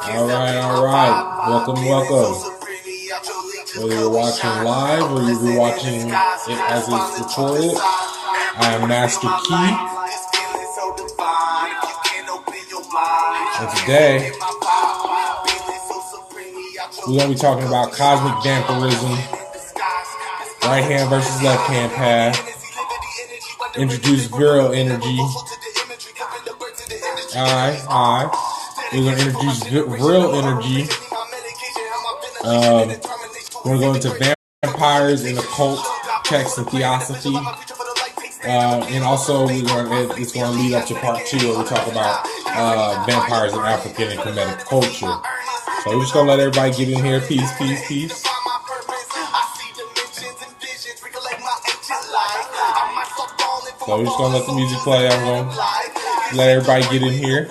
All right. Welcome. Whether you're watching live or you're watching it as it's recorded, I am Master Key. And today, we're going to be talking about cosmic vampirism, right hand versus left hand path, introduce Vril Energy. We're going to introduce Vril Energy. We're going to go into vampires and occult texts and theosophy. And also, it's going to lead up to part 2 where we talk about vampires in African and Kemetic culture. So we're just going to let everybody get in here. Peace. So we're just going to let the music play. I'm going to let everybody get in here.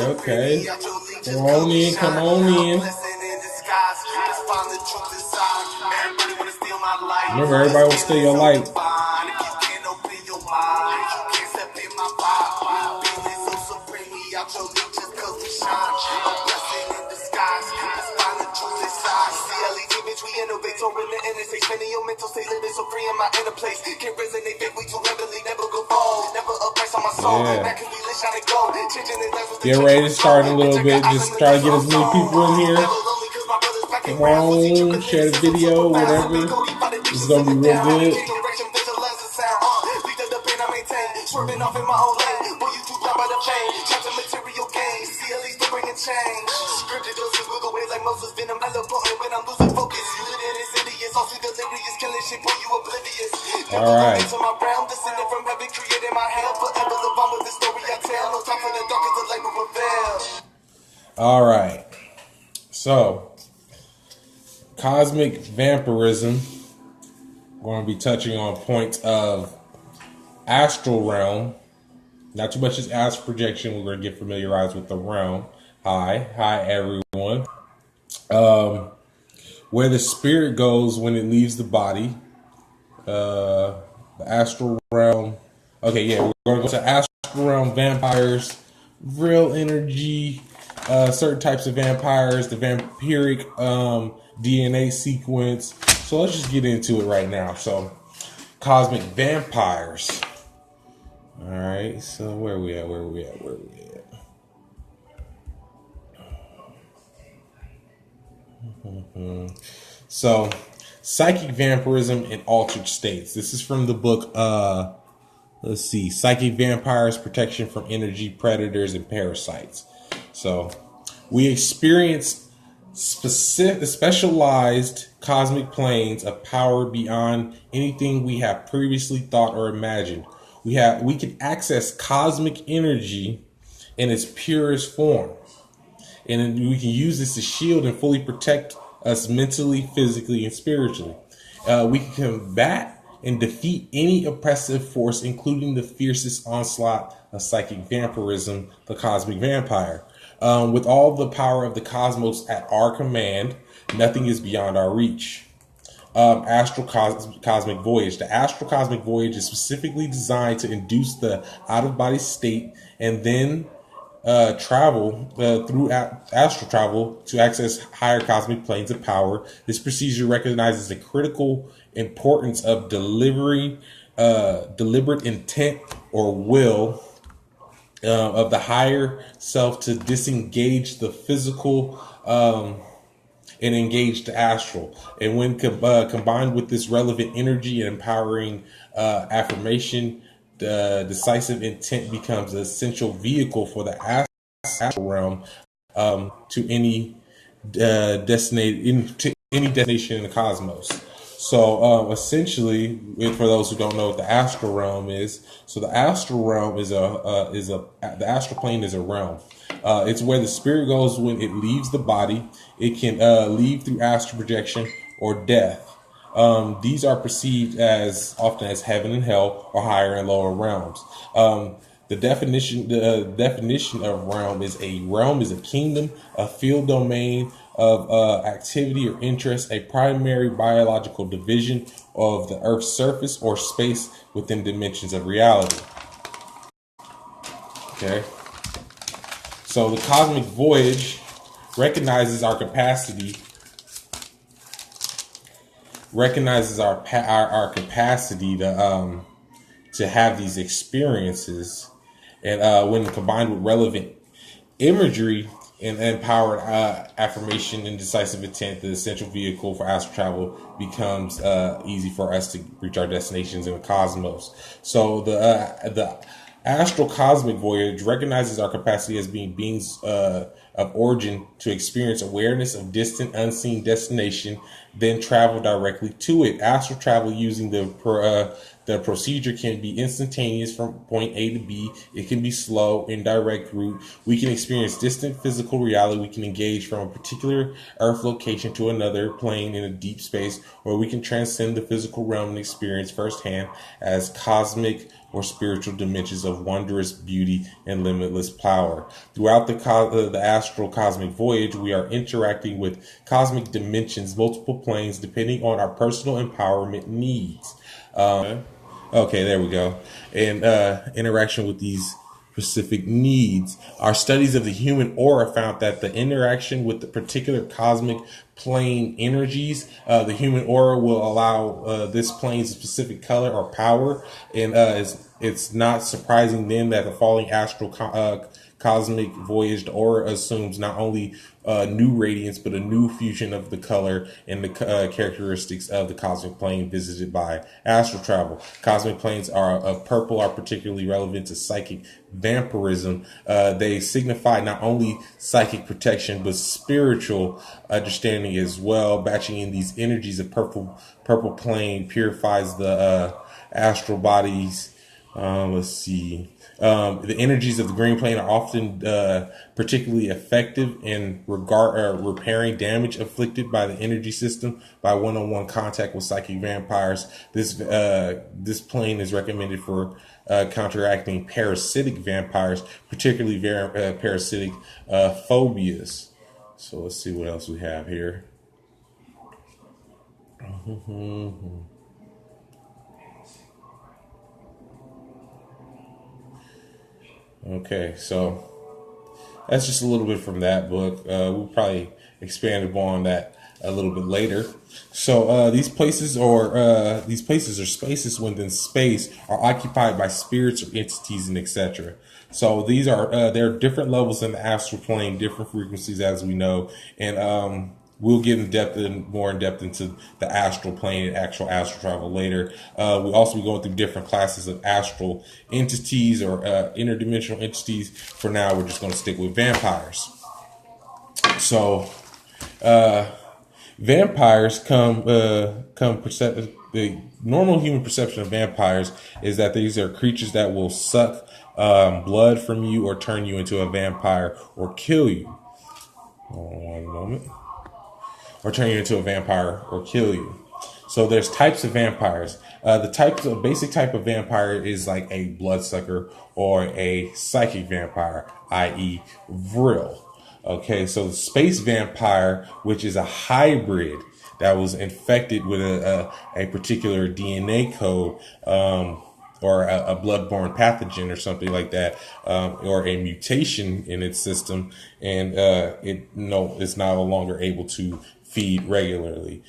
Okay. Come on in. Remember, everybody will steal your light. Get ready to start a little bit. Just try to get as many people in here. Come on, share the video, whatever. It's going to be real good. All right. All right. So, cosmic vampirism. We're going to be touching on points of astral realm. Not too much as astral projection. We're going to get familiarized with the realm. Hi everyone. Where the spirit goes when it leaves the body. The astral realm. Okay, yeah, we're going to go to astral realm, vampires, Vril Energy, certain types of vampires, the vampiric DNA sequence. So let's just get into it right now. So, cosmic vampires. All right, so where are we at? So, psychic vampirism in altered states. This is from the book, Psychic Vampires, Protection from Energy, Predators, and Parasites. So, we experience specialized cosmic planes of power beyond anything we have previously thought or imagined. We can access cosmic energy in its purest form. And we can use this to shield and fully protect us mentally, physically, and spiritually. We can combat and defeat any oppressive force, including the fiercest onslaught of psychic vampirism, the cosmic vampire. With all the power of the cosmos at our command, nothing is beyond our reach. Astral Cosmic Voyage. The Astral Cosmic Voyage is specifically designed to induce the out-of-body state and then travel through astral travel to access higher cosmic planes of power. This procedure recognizes the critical importance of deliberate intent or will of the higher self to disengage the physical and engage the astral. And when combined with this relevant energy and empowering affirmation, the decisive intent becomes an essential vehicle for the astral realm to any destination in the cosmos. So essentially, for those who don't know what the astral realm is, so the astral realm the astral plane is a realm. It's where the spirit goes when it leaves the body. It can leave through astral projection or death. These are perceived as often as heaven and hell or higher and lower realms. The definition of realm is a kingdom, a field domain of activity or interest, a primary biological division of the Earth's surface or space within dimensions of reality. Okay. So the cosmic voyage recognizes our capacity to have these experiences, and when combined with relevant imagery and empowered affirmation and decisive intent, the essential vehicle for astral travel becomes easy for us to reach our destinations in the cosmos. So the astral cosmic voyage recognizes our capacity as being beings of origin to experience awareness of distant, unseen destination, then travel directly to it. Astral travel using the procedure can be instantaneous from point A to B. It can be slow, indirect route. We can experience distant physical reality. We can engage from a particular Earth location to another plane in a deep space, or we can transcend the physical realm and experience firsthand as cosmic or spiritual dimensions of wondrous beauty and limitless power. Throughout the astral cosmic voyage, we are interacting with cosmic dimensions, multiple planes, depending on our personal empowerment needs. Okay, there we go. And interaction with these specific needs. Our studies of the human aura found that the interaction with the particular cosmic plane energies, the human aura will allow this plane's specific color or power. And it's not surprising then that the falling astral cosmic voyaged aura assumes not only new radiance, but a new fusion of the color and the characteristics of the cosmic plane visited by astral travel. Cosmic planes of purple are particularly relevant to psychic vampirism. They signify not only psychic protection, but spiritual understanding as well. Batching in these energies of purple plane purifies the astral bodies. Let's see. The energies of the green plane are often particularly effective in repairing damage inflicted by the energy system by one-on-one contact with psychic vampires. This plane is recommended for counteracting parasitic vampires, particularly parasitic phobias. So let's see what else we have here. Okay, so that's just a little bit from that book. We'll probably expand upon that a little bit later. So these places or spaces within space are occupied by spirits or entities and etc. So these are there are different levels in the astral plane, different frequencies as we know, and we'll get more in depth into the astral plane and actual astral travel later. We'll also be going through different classes of astral entities or interdimensional entities. For now, we're just going to stick with vampires. So, vampires the normal human perception of vampires is that these are creatures that will suck blood from you or turn you into a vampire or kill you. One moment. Or turn you into a vampire or kill you. So there's types of vampires. The basic type of vampire is like a bloodsucker or a psychic vampire, i.e. Vril. Okay, so the space vampire, which is a hybrid that was infected with a particular DNA code, or a bloodborne pathogen or something like that, or a mutation in its system, and it's no longer able to feed regularly.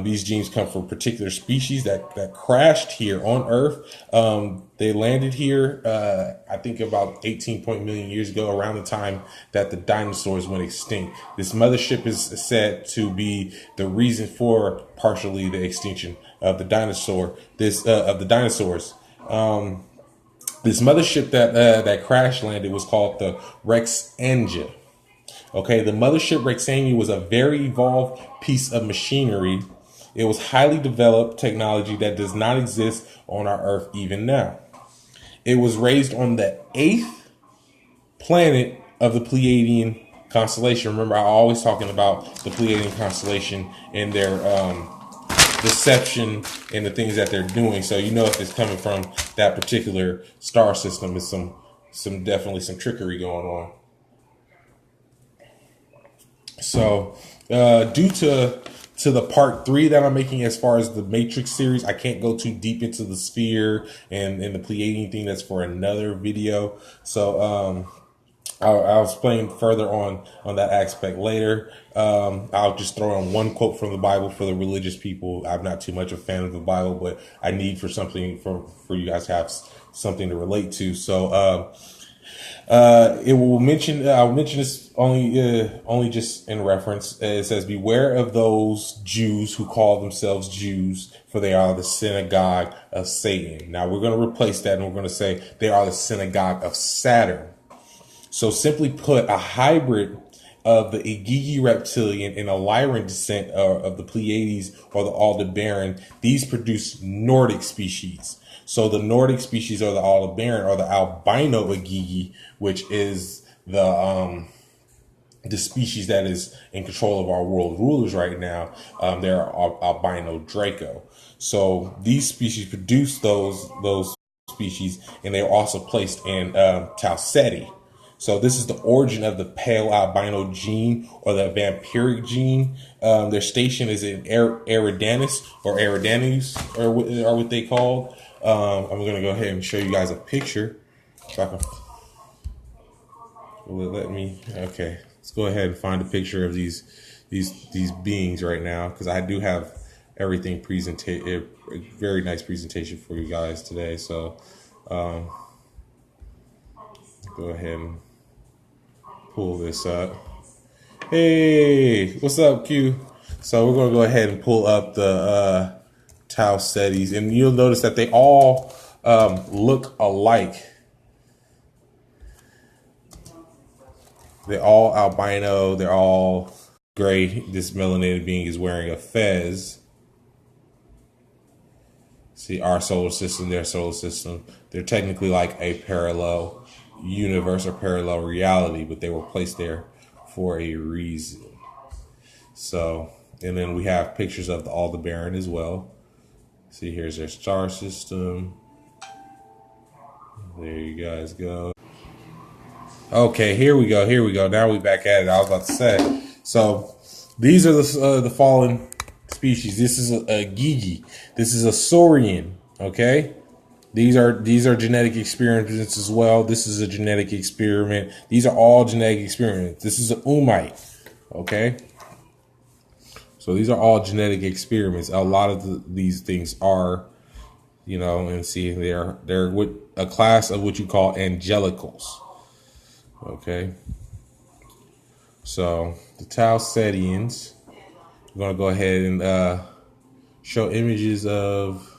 These genes come from particular species that crashed here on Earth. They landed here, I think about 18 million years ago, around the time that the dinosaurs went extinct. This mothership is said to be the reason for partially the extinction of the dinosaurs. This mothership that crash landed was called the Rex Anga. Okay, the mothership Rexania was a very evolved piece of machinery. It was highly developed technology that does not exist on our Earth even now. It was raised on the 8th planet of the Pleiadian constellation. Remember, I'm always talking about the Pleiadian constellation and their deception and the things that they're doing. So you know if it's coming from that particular star system, it's some definitely some trickery going on. So, due to the part 3 that I'm making as far as the Matrix series, I can't go too deep into the sphere and the Pleiadian thing. That's for another video. So, I'll explain further on that aspect later. I'll just throw on one quote from the Bible for the religious people. I'm not too much a fan of the Bible, but I need for something for you guys to have something to relate to. So, it will mention. I'll mention this only just in reference. It says, "Beware of those Jews who call themselves Jews, for they are the synagogue of Satan." Now we're going to replace that, and we're going to say they are the synagogue of Saturn. So simply put, a hybrid of the Igigi reptilian and a Lyran descent of the Pleiades or the Aldebaran, these produce Nordic species. So the Nordic species or the Aldebaran or the albino Igigi, which is the species that is in control of our world rulers right now. They're albino Draco. So these species produce those species, and they're also placed in Tau Ceti. So this is the origin of the pale albino gene or the vampiric gene. Their station is in Eridanus or Eridanus, or what they called. I'm going to go ahead and show you guys a picture. If I can, will it let me? Okay, let's go ahead and find a picture of these beings right now, because I do have everything a very nice presentation for you guys today. So go ahead and pull this up. Hey, what's up, Q? So we're going to go ahead and pull up the Tau Cetis, and you'll notice that they all look alike. They're all albino. They're all gray. This melanated being is wearing a fez. See, our solar system, their solar system. They're technically like a parallel universe or parallel reality, but they were placed there for a reason. So, and then we have pictures of the Aldebaran as well. See, here's their star system. There you guys go. Okay, here we go. Now we back at it. I was about to say. So these are the fallen species. This is a Gigi. This is a Saurian. Okay. These are genetic experiments as well. This is a genetic experiment. These are all genetic experiments. This is an Umite. Okay. So these are all genetic experiments. A lot of these things are, and see, they're with a class of what you call angelicals. Okay. So the Tau Cetians, I'm going to go ahead and show images of.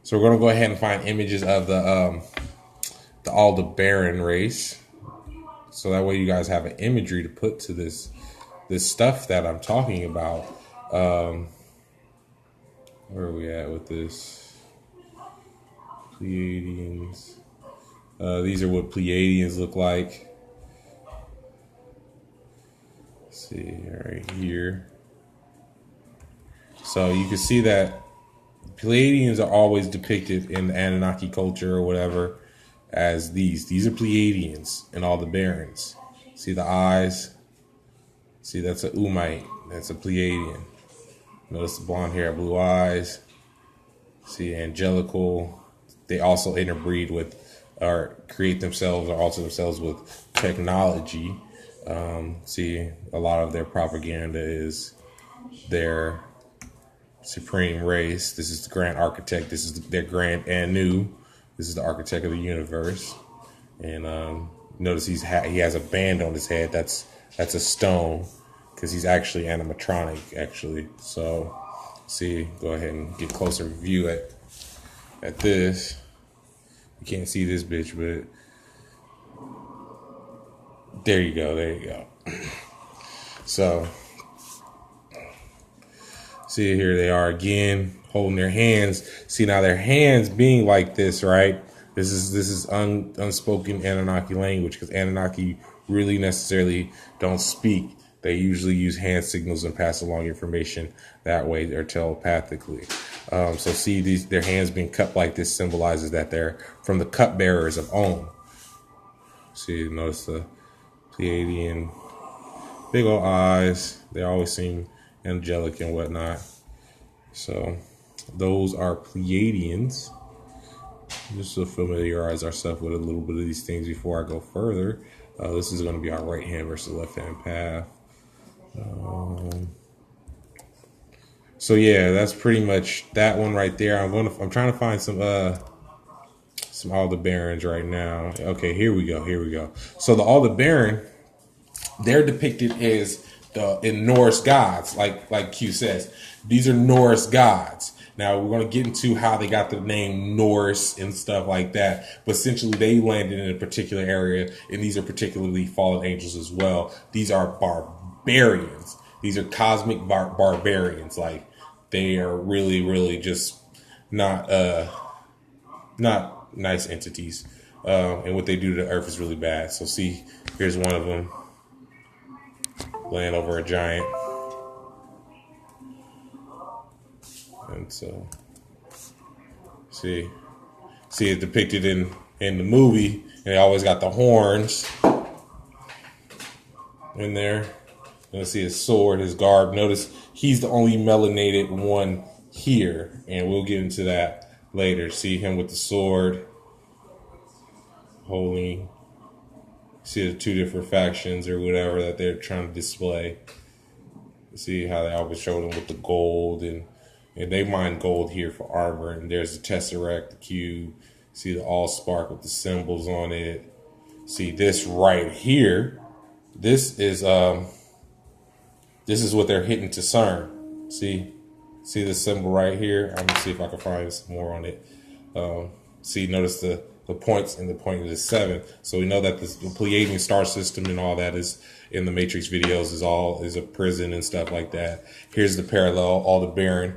So we're going to go ahead and find images of the Aldebaran race. So that way you guys have an imagery to put to this stuff that I'm talking about. Where are we at with this? Pleiadians. These are what Pleiadians look like. Let's see, right here. So you can see that Pleiadians are always depicted in the Anunnaki culture or whatever as these. These are Pleiadians and all the barons. See the eyes? See, that's a Umite. That's a Pleiadian. Notice the blonde hair, blue eyes. See, angelical. They also interbreed with or create themselves or alter themselves with technology. See, a lot of their propaganda is their supreme race. This is the grand architect. This is their grand Anu. This is the architect of the universe. And notice he has a band on his head. That's a stone, because he's actually animatronic, actually. So, see, go ahead and get closer view at this. You can't see this bitch, but there you go. So, see, here they are again, holding their hands. See, now their hands being like this, right? This is unspoken Anunnaki language, because Anunnaki really necessarily don't speak They usually use hand signals and pass along information that way or telepathically. So see their hands being cupped like this symbolizes that they're from the cupbearers of Om. See, notice the Pleiadian big old eyes. They always seem angelic and whatnot. So those are Pleiadians. Just to familiarize ourselves with a little bit of these things before I go further. This is going to be our right hand versus left hand path. So yeah, that's pretty much that one right there. I'm trying to find some Aldebarans right now. Okay, here we go. So the Aldebaran, they're depicted as in Norse gods, like Q says. These are Norse gods. Now we're going to get into how they got the name Norse and stuff like that. But essentially, they landed in a particular area, and these are particularly fallen angels as well. These are barbarians. These are cosmic barbarians. Like, they are really, really just not nice entities. And what they do to the earth is really bad. So see, here's one of them laying over a giant. And so see it depicted in the movie, and they always got the horns in there. Let's see his sword, his garb. Notice he's the only melanated one here, and we'll get into that later. See him with the sword holding. See the two different factions or whatever that they're trying to display. See how they always show them with the gold, and they mine gold here for armor. And there's the tesseract, the cube. See the allspark with the symbols on it. See this right here. This is what they're hitting to CERN. See the symbol right here. I'm gonna see if I can find some more on it. See, notice the points, and the point is 7. So we know that the Pleiadian star system and all that is in the Matrix videos is a prison and stuff like that. Here's the parallel, Aldebaran,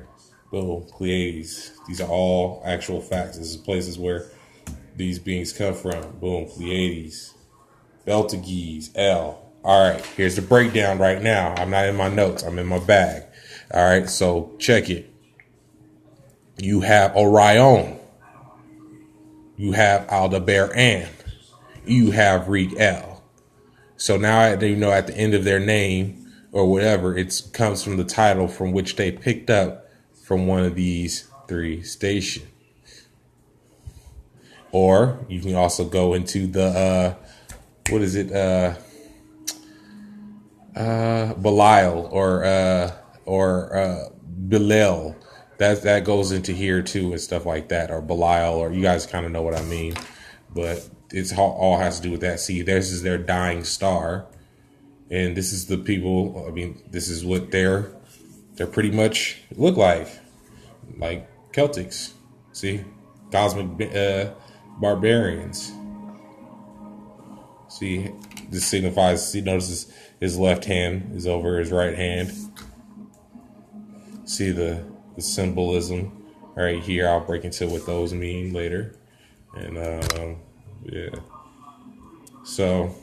boom, Pleiades. These are all actual facts. This is places where these beings come from. Boom, Pleiades, Beltages, L. All right, here's the breakdown right now. I'm not in my notes. I'm in my bag. All right, so check it. You have Orion. You have Aldebaran. You have Rig-El. So now they know at the end of their name or whatever, it comes from the title from which they picked up from one of these 3 stations. Or you can also go into the, Belial or Belial. That goes into here too and stuff like that, or Belial, or you guys kind of know what I mean. But it's all has to do with that. See, this is their dying star, and this is the people. I mean, this is what they're pretty much look like Celtics. See, cosmic barbarians. See, this signifies. See, notice his left hand is over his right hand. See the symbolism right here. I'll break into what those mean later. And yeah. So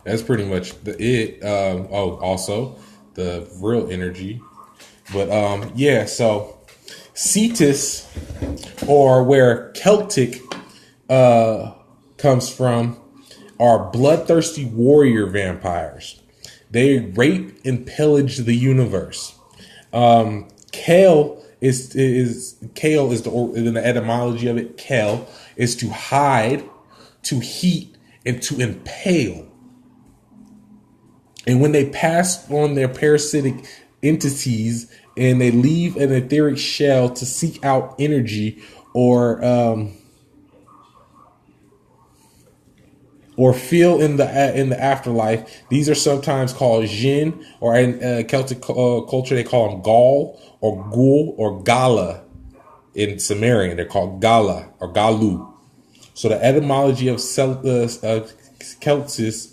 that's pretty much it. Also the Vril Energy. But yeah, so Cetus, or where Celtic comes from, are bloodthirsty warrior vampires. They rape and pillage the universe. Kale is the etymology of it. Kale is to hide, to heat, and to impale. And when they pass on their parasitic entities and they leave an etheric shell to seek out energy or feel in the afterlife, these are sometimes called jinn, or in Celtic culture they call them Gaul or Ghoul or Gala. In Sumerian they're called Gala or Galu. So the etymology of Celtis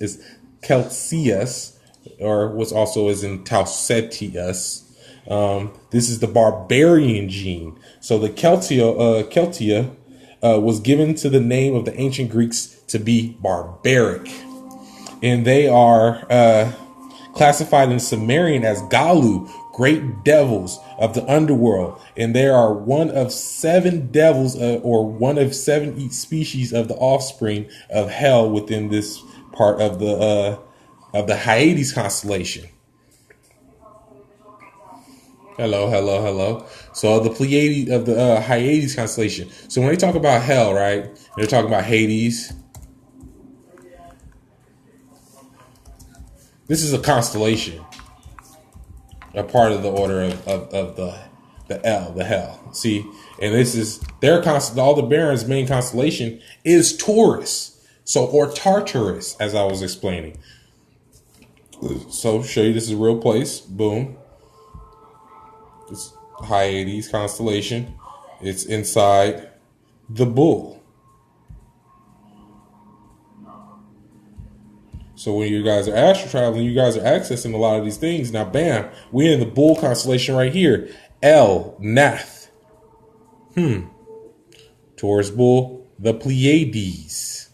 is Celsius, or what's also is in Tausetius. This is the barbarian gene. So the Celtia was given to the name of the ancient Greeks to be barbaric. And they are classified in Sumerian as Galu, great devils of the underworld, and there are one of 7 devils, or one of 7 species of the offspring of hell within this part of the Hyades constellation. Hello, hello, hello. So the Pleiades of the Hyades constellation. So when they talk about hell, right, they're talking about Hades. This is a constellation, a part of the order of the hell. See, and this is their all the Barons' main constellation is Taurus. So, or Tartarus, as I was explaining. So show you this is a real place. Boom. It's Hyades constellation. It's inside the bull. So when you guys are astral traveling, you guys are accessing a lot of these things. Now, bam, we're in the bull constellation right here. El Nath. Taurus bull, the Pleiades,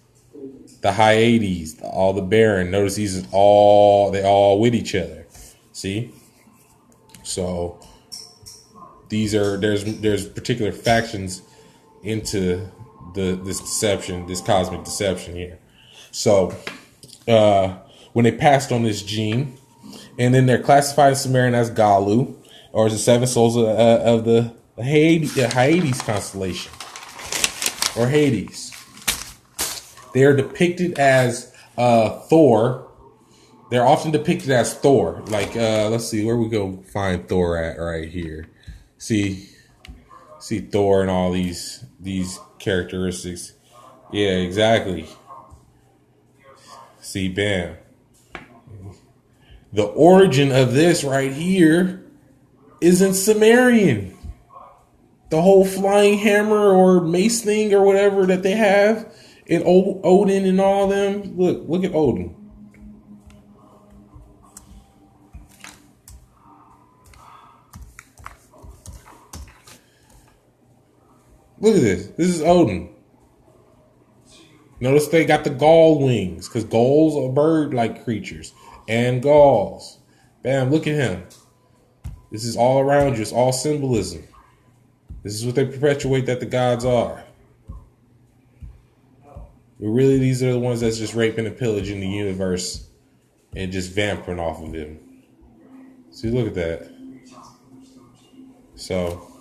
the Hyades, all the Baron. Notice these are they all with each other. See? So there's particular factions into this deception, this cosmic deception here. So when they passed on this gene, and then they're classified in Sumerian as Galu, or as the 7 souls of the Hyades constellation, or Hades. They are depicted as Thor. They're often depicted as Thor. Like, let's see, where we go find Thor at right here. See Thor and all these characteristics. Yeah, exactly. See, bam. The origin of this right here is in Sumerian. The whole flying hammer or mace thing or whatever that they have in Odin and all them. Look at Odin. Look at this. This is Odin. Notice they got the gull wings, because gulls are bird-like creatures. And gulls. Bam, look at him. This is all around you. It's all symbolism. This is what they perpetuate that the gods are. But really, these are the ones that's just raping and pillaging the universe and just vampiring off of him. See, look at that. So,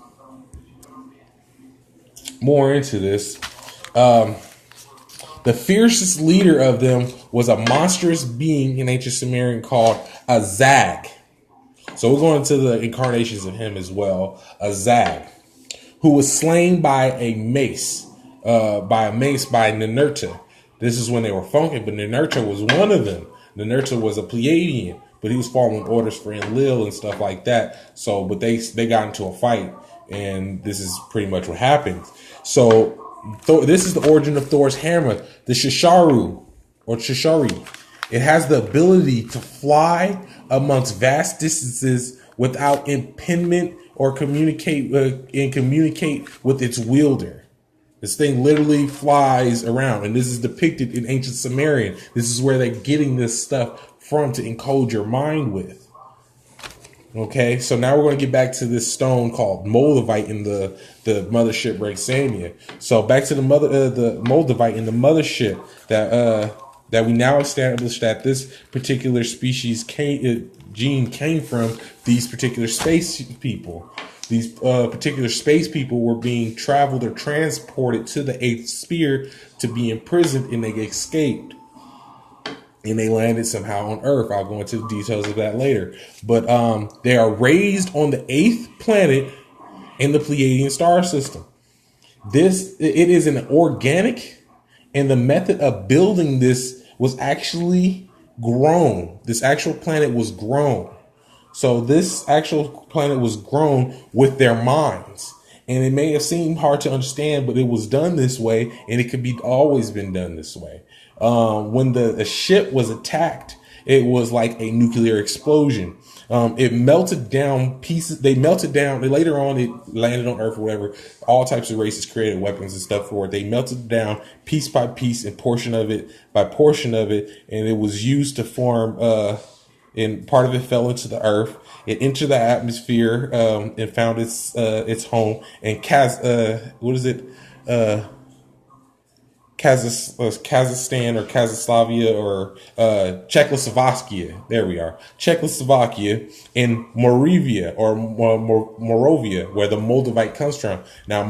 more into this. The fiercest leader of them was a monstrous being in ancient Sumerian called a Zag. So we're going into the incarnations of him as well. A Zag, who was slain by a mace by Ninurta. This is when they were funking, but Ninurta was one of them. Ninurta was a Pleiadian, but he was following orders for Enlil and stuff like that. So, but they got into a fight, and this is pretty much what happened. So, this is the origin of Thor's hammer, the Shisharu, or Shishari. It has the ability to fly amongst vast distances without impediment or communicate with its wielder. This thing literally flies around, and this is depicted in ancient Sumerian. This is where they're getting this stuff from to encode your mind with. Okay, so now we're going to get back to this stone called Moldavite in the mothership Rexania. So back to the Moldavite in the mothership that we now established that this particular species gene came from these particular space people. These particular space people were being traveled or transported to the 8th sphere to be imprisoned, and they escaped. And they landed somehow on Earth. I'll go into the details of that later. But they are raised on the 8th planet in the Pleiadian star system. It is an organic, and the method of building this was actually grown. This actual planet was grown. So this actual planet was grown with their minds. And it may have seemed hard to understand, but it was done this way, and it could be always been done this way. When the ship was attacked, it was like a nuclear explosion. It melted down pieces. They melted down. Later on, it landed on Earth or whatever. All types of races created weapons and stuff for it. They melted down piece by piece and portion of it by portion of it. And it was used to form and part of it fell into the earth. It entered the atmosphere and found its home in Kazakhstan or Kazaslavia or Czechoslovakia. There we are. Czechoslovakia, in Moravia or Moravia, where the Moldavite comes from. Now,